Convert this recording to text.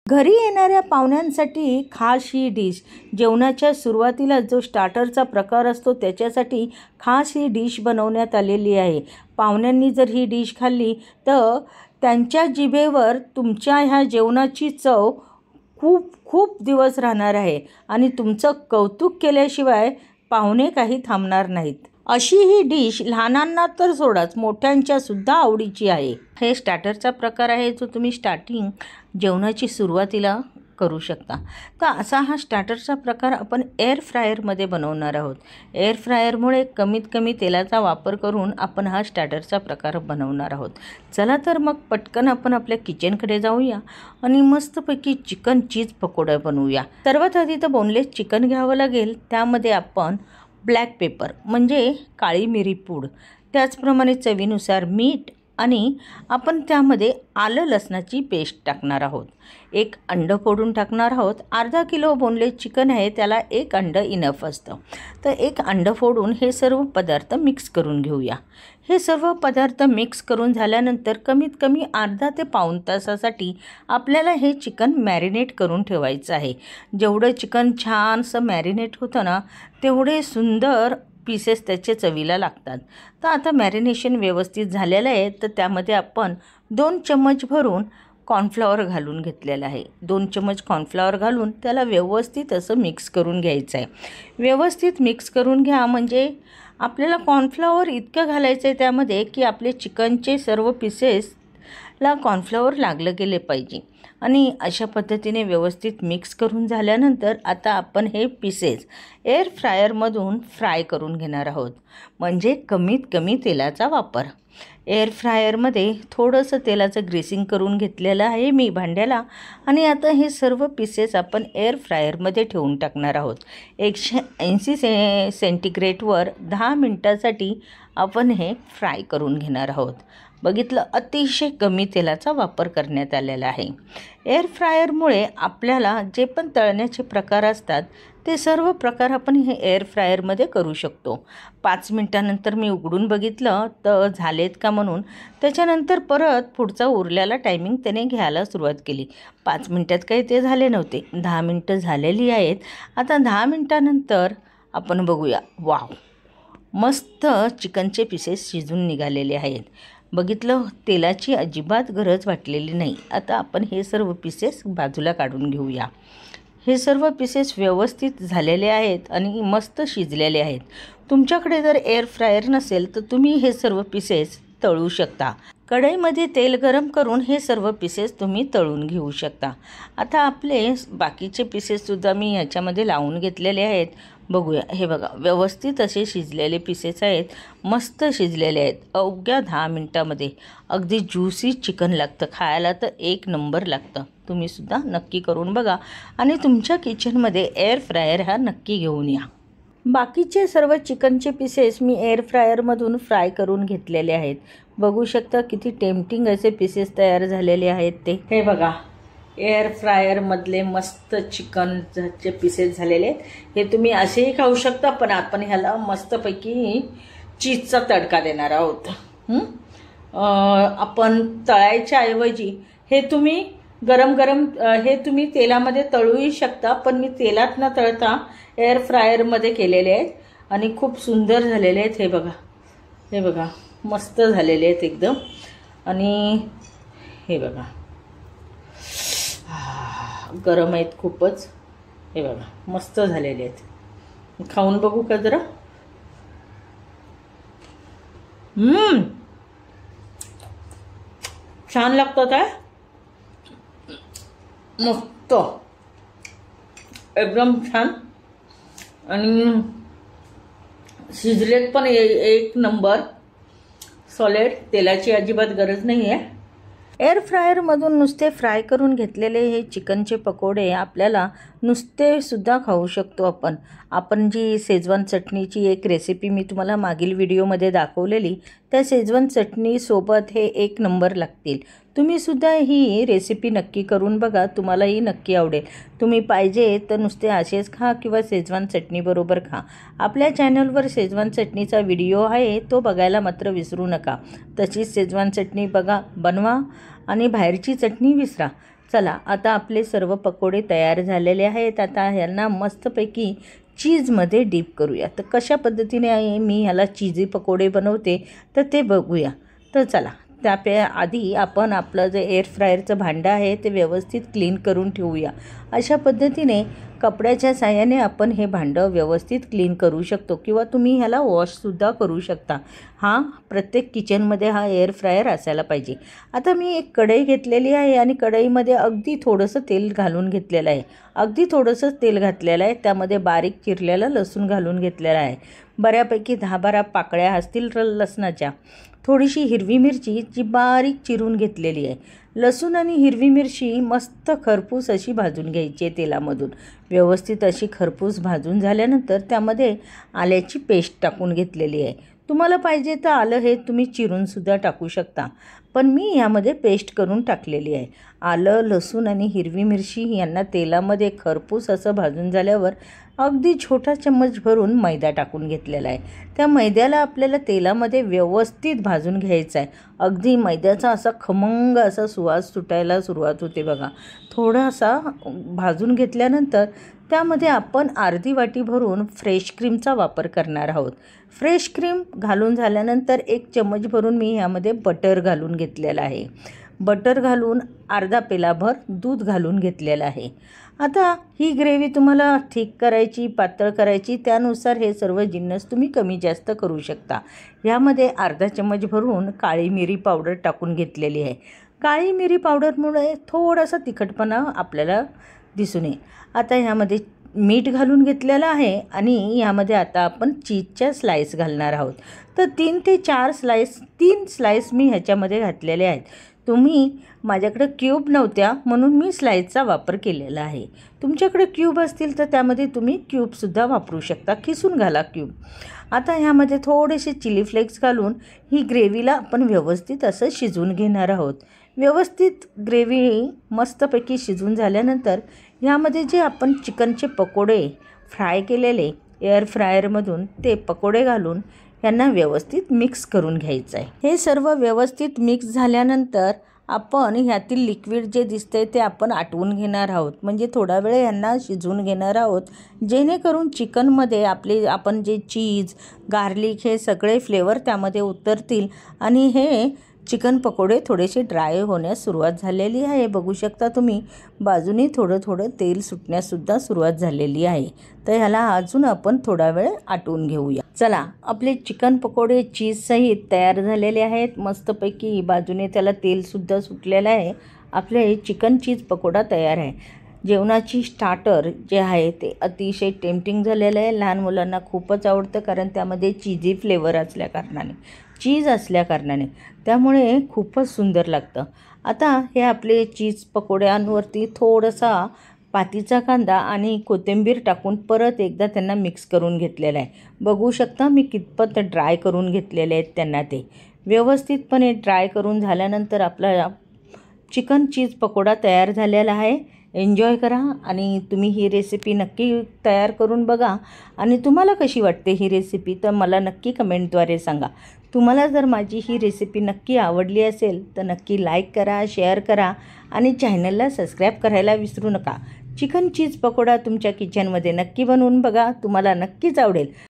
घरी येणाऱ्या पाहुण्यांसाठी खास ही डिश, जेवणाच्या सुरुवातीला जो स्टार्टरचा प्रकार असतो त्याच्यासाठी खास ही डिश बनवण्यात आलेली आहे. पाहुण्यांनी जर ही डिश खाल्ली तर त्यांच्या जिभेवर तुमच्या ह्या जेवणाची चव खूप खूप दिवस राहणार आहे आणि तुमचं कौतुक केल्याशिवाय पाहुणे काही थांबणार नाहीत. अशी ही डिश लहानांना तर सोडाच, मोठ्यांच्या सुद्धा आवडीची आहे. हे स्टार्टरचा प्रकार आहे जो तुम्ही स्टार्टिंग जेवणाची सुरुवातीला करू शकता. तर असा हा स्टार्टरचा प्रकार आपण एअर फ्रायरमध्ये बनवणार आहोत. एअर फ्रायरमुळे कमीत कमी तेलाचा वापर करून आपण हा स्टार्टरचा प्रकार बनवणार आहोत. चला तर मग पटकन आपण आपल्या किचनकडे जाऊया आणि मस्तपैकी चिकन चीज पकोडा बनवूया. सर्वात आधी तर बोनलेस चिकन घ्यावं लागेल. त्यामध्ये आपण ब्लॅक पेपर म्हणजे काळी मिरी पूड, त्याचप्रमाणे चवीनुसार मीठ आणि आपण त्यामध्ये आलं लसणाची पेस्ट टाकणार आहोत. एक अंडं फोडून टाकणार आहोत. अर्धा किलो बोनलेस चिकन आहे, त्याला एक अंडं इनफ असतं. तर एक अंडं फोडून हे सर्व पदार्थ मिक्स करून घेऊया. हे सर्व पदार्थ मिक्स करून झाल्यानंतर कमीत कमी अर्धा ते पाऊण तासासाठी आपल्याला हे चिकन मॅरिनेट करून ठेवायचं आहे. जेवढं चिकन छानसं मॅरिनेट होतं ना तेवढे सुंदर पीसेस त्याचे चवीला लागतात. तर आता मॅरिनेशन व्यवस्थित झालेलं आहे. तर त्यामध्ये आपण 2 चम्मच भरून कॉर्नफ्लॉवर घालून घेतलेलं आहे. 2 चम्मच कॉर्नफ्लॉवर घालून त्याला व्यवस्थित असं मिक्स करून घ्यायचं आहे. व्यवस्थित मिक्स करून घ्या म्हणजे आपल्याला कॉर्नफ्लॉवर इतकं घालायचं आहे त्यामध्ये की आपले चिकनचे सर्व पीसेसला कॉर्नफ्लॉवर लागलं गेले पाहिजे. आणि अशा पद्धतीने व्यवस्थित मिक्स करून झाल्यानंतर आता आपण हे पीसेस एअर फ्रायरमधून फ्राय करून घेणार आहोत. म्हणजे कमीत कमी तेलाचा वापर. एअर फ्रायरमध्ये थोडंसं तेलाचं ग्रीसिंग करून घेतलेलं आहे मी भांड्याला. आणि आता हे सर्व पीसेस आपण एअर फ्रायरमध्ये ठेवून टाकणार आहोत. 180 सेंटीग्रेडवर 10 मिनटासाठी आपण हे फ्राय करून घेणार आहोत. बघितलं, अतिशय कमी तेलाचा वापर करण्यात आलेला आहे. एअर फ्रायरमुळे आपल्याला जे पण तळण्याचे प्रकार असतात ते सर्व प्रकार आपण हे एअर फ्रायरमध्ये करू शकतो. 5 मिनटानंतर मी उघडून बघितलं तर झालेत का म्हणून. त्याच्यानंतर परत पुढचा उरलेला टायमिंग त्याने घ्यायला सुरुवात केली. 5 मिनटात काही ते झाले नव्हते. 10 मिनटं झालेली आहेत. आता 10 मिनटानंतर आपण बघूया. वाव, मस्त चिकनचे पीसेस शिजून निघालेले आहेत. बघितलं, तेलाची अजिबात गरज वाटलेली नाही. आता आपण हे सर्व पीसेस बाजूला काढून घेऊया. हे सर्व पीसेस व्यवस्थित झालेले आहेत आणि मस्त शिजलेले आहेत. तुमच्याकडे जर एअर फ्रायर नसेल तर तुम्ही हे सर्व पीसेस तळू शकता. कढईमध्ये तेल गरम करून हे सर्व पीसेस तुम्ही तळून घेऊ शकता. आता आपले बाकीचे पीसेससुद्धा मी ह्याच्यामध्ये लावून घेतलेले आहेत. बघूया, हे बघा, व्यवस्थित असे शिजलेले पीसेस आहेत. मस्त शिजलेले आहेत. अवघ्या 10 मिनटामध्ये अगदी ज्युसी चिकन लागतं. खायला तर एक नंबर लागतं. तुम्हीसुद्धा नक्की करून बघा आणि तुमच्या किचनमध्ये एअर फ्रायर हा नक्की घेऊन या. बाकीचे सर्व चिकनचे पीसेस मी एअर फ्रायरमधून फ्राय करून घेतलेले आहेत. बघू शकता किती टेम्पटिंग असे पीसेस तयार झालेले आहेत ते. हे बघा, एअर फ्रायरमधले मस्त चिकनचे पीसेस झालेले आहेत. हे तुम्ही असेही खाऊ शकता, पण आपण ह्याला मस्तपैकी चीजचा तडका देणार आहोत. आपण तळायच्या ऐवजी हे तुम्ही गरम गरम हे तुम्ही तेलामध्ये तळूही शकता, पण मी तेलात न तळता एअर फ्रायरमध्ये केलेले आहेत आणि खूप सुंदर झालेले आहेत. हे बघा, हे बघा, मस्त झालेले आहेत एकदम. आणि हे बघा, गरम आहेत खूपच. हे बघा, मस्त झालेले आहेत. खाऊन बघू का जरा. छान लागतात आहे, मस्त एकदम छान. आणि शिजलेत पण एक नंबर. सॉलिड, तेलाची अजिबात गरज नाही आहे. एअर फ्रायरमधून नुसते फ्राय करून घेतलेले हे चिकनचे पकोडे आपल्याला नुसतेसुद्धा खाऊ शकतो आपण जी शेजवान चटणीची एक रेसिपी मी तुम्हाला मागील व्हिडिओमध्ये दाखवलेली, त्या शेजवान चटणीसोबत हे एक नंबर लागतील. तुम्हीसुद्धा ही रेसिपी नक्की करून बघा, तुम्हालाही नक्की आवडेल. तुम्ही पाहिजे तर नुसते असेच खा किंवा शेजवान चटणीबरोबर खा. आपल्या चॅनलवर शेजवान चटणीचा व्हिडिओ आहे, तो बघायला मात्र विसरू नका. तशीच शेजवान चटणी बनवा आणि बाहेरची चटणी विसरा. चला, आता आपले सर्व पकोडे तयार झालेले आहेत. आता ह्यांना मस्तपैकी चीजमध्ये डीप करूया. तर कशा पद्धतीने मी ह्याला चीजी पकोडे बनवते तर ते बघूया. तर चला, आधी आपण आपलं जे एअर फ्रायरचं भांडं आहे ते व्यवस्थित क्लीन करून ठेवूया. अशा पद्धतीने कपड्याच्या साहाय्याने आपण हे भांडं व्यवस्थित क्लीन करू शकतो किंवा तुम्ही ह्याला वॉशसुद्धा करू शकता. प्रत्येक किचनमध्ये एअर फ्रायर असायला पाहिजे. आता मी एक कढई घेतलेली आहे आणि कढईमध्ये अगदी थोडंसं तेल घालून घेतलेलं आहे. अगदी थोडंसं तेल घातलेलं आहे. त्यामध्ये बारीक चिरलेलं लसूण घालून घेतलेलं आहे. बऱ्यापैकी 10-12 पाकळ्या असतील लसणाच्या. थोडीशी हिरवी मिरची जी बारीक चिरून घेतलेली आहे. लसूण आणि हिरवी मिरची मस्त खरपूस अशी भाजून घ्यायची आहे तेलामधून. व्यवस्थित अशी खरपूस भाजून झाल्यानंतर त्यामध्ये आल्याची पेस्ट टाकून घेतलेली आहे. तुम्हाला पाहिजे तर आलं हे तुम्ही चिरूनसुद्धा टाकू शकता, पण मी यामध्ये पेस्ट करून टाकलेली आहे. आलं, लसूण आणि हिरवी मिरची यांना तेलामध्ये खरपूस असं भाजून झाल्यावर अगदी छोटा चम्मच भरून मैदा टाकून घेतलेला आहे. त्या मैद्याला आपल्याला तेलामध्ये व्यवस्थित भाजून घ्यायचं आहे. अगदी मैद्याचा असा खमंग असा सुवास सुटायला सुरुवात होते बघा. थोडासा भाजून घेतल्यानंतर त्यामध्ये आपण अर्धी वाटी भरून फ्रेश क्रीमचा वापर करणार आहोत. फ्रेश क्रीम घालून झाल्यानंतर 1 चम्मच भरून मी ह्यामध्ये बटर घालून घेतलेला आहे. बटर घालून अर्धा पेलाभर दूध घालून घेतलेलं आहे. आता ही ग्रेव्ही तुम्हाला थिक करायची, पातळ करायची, त्यानुसार हे सर्व जिन्नस तुम्ही कमी जास्त करू शकता. ह्यामध्ये अर्धा चम्मच भरून काळी मिरी पावडर टाकून घेतलेली आहे. काळी मिरी पावडरमुळे थोडासा तिखटपणा आपल्याला दिसून येईल. आता ह्यामध्ये मीठ घालून घेतलेलं आहे आणि यामध्ये आता आपण चीजच्या स्लाईस घालणार आहोत. तर 3 ते 4 स्लाईस, 3 स्लाईस मी ह्याच्यामध्ये घातलेले आहेत. माझ्याकडे क्यूब नव्हत्या म्हणून मी स्लाईसचा वापर केलेला आहे. तुमच्याकडे क्यूब असतील तर त्यामध्ये तुम्ही क्यूबसुद्धा वापरू शकता. खिसून घाला क्यूब. आता ह्यामध्ये थोडेसे चिली फ्लेक्स घालून ही ग्रेव्हीला आपण व्यवस्थित असं शिजवून घेणार आहोत. व्यवस्थित ग्रेव्ही मस्तपैकी शिजवून झाल्यानंतर ह्यामध्ये जे आपण चिकनचे पकोडे फ्राय केलेले एअर फ्रायरमधून ते पकोडे घालून यांना व्यवस्थित मिक्स करून घ्यायचं आहे. हे सर्व व्यवस्थित मिक्स झाल्यानंतर आपण ह्यातील लिक्विड जे दिसतंय ते आपण आटवून घेणार आहोत. म्हणजे थोडा वेळ यांना शिजवून घेणार आहोत, जेणेकरून चिकनमध्ये आपण जे चीज, गार्लिक हे सगळे फ्लेवर त्यामध्ये उतरतील आणि हे चिकन पकोडे थोडेसे ड्राय होण्यास सुरुवात झालेली आहे. बघू शकता तुम्ही, बाजूने थोडं थोडं तेल सुटण्यासुद्धा सुरुवात झालेली आहे. तर ह्याला अजून आपण थोडा वेळ आटवून घेऊया. चला, आपले चिकन पकोडे चीजसहित तयार झालेले आहेत. मस्तपैकी बाजूने त्याला तेलसुद्धा सुटलेलं आहे. आपले चिकन चीज पकोडा तयार आहे. जेवणाची स्टार्टर जे आहे ते अतिशय टेम्पटिंग झालेलं आहे. लहान मुलांना खूपच आवडतं, कारण त्यामध्ये चीजी फ्लेवर चीज असल्याकारणाने त्यामुळे खूपच सुंदर लागतं. आता हे आपले चीज पकोड्यांवरती थोडासा पातीचा कांदा आणि कोथिंबीर टाकून परत एकदा त्यांना मिक्स करून घेतलेलं आहे. बघू शकता मी कितपत ड्राय करून घेतलेले आहेत त्यांना. ते व्यवस्थितपणे ड्राय करून झाल्यानंतर आपला चिकन चीज पकोडा तयार झालेला आहे. एन्जॉय करा आणि तुम्ही ही रेसिपी नक्की तयार करून बघा. आणि तुम्हाला कशी वाटते ही रेसिपी तर मला नक्की कमेंटद्वारे सांगा. तुम्हाला जर माझी ही रेसिपी नक्की आवडली असेल तर नक्की लाईक करा, शेअर करा आणि चॅनलला सबस्क्राईब करायला विसरू नका. चिकन चीज पकोडा तुमच्या किचनमध्ये नक्की बनवून बघा, तुम्हाला नक्कीच आवडेल.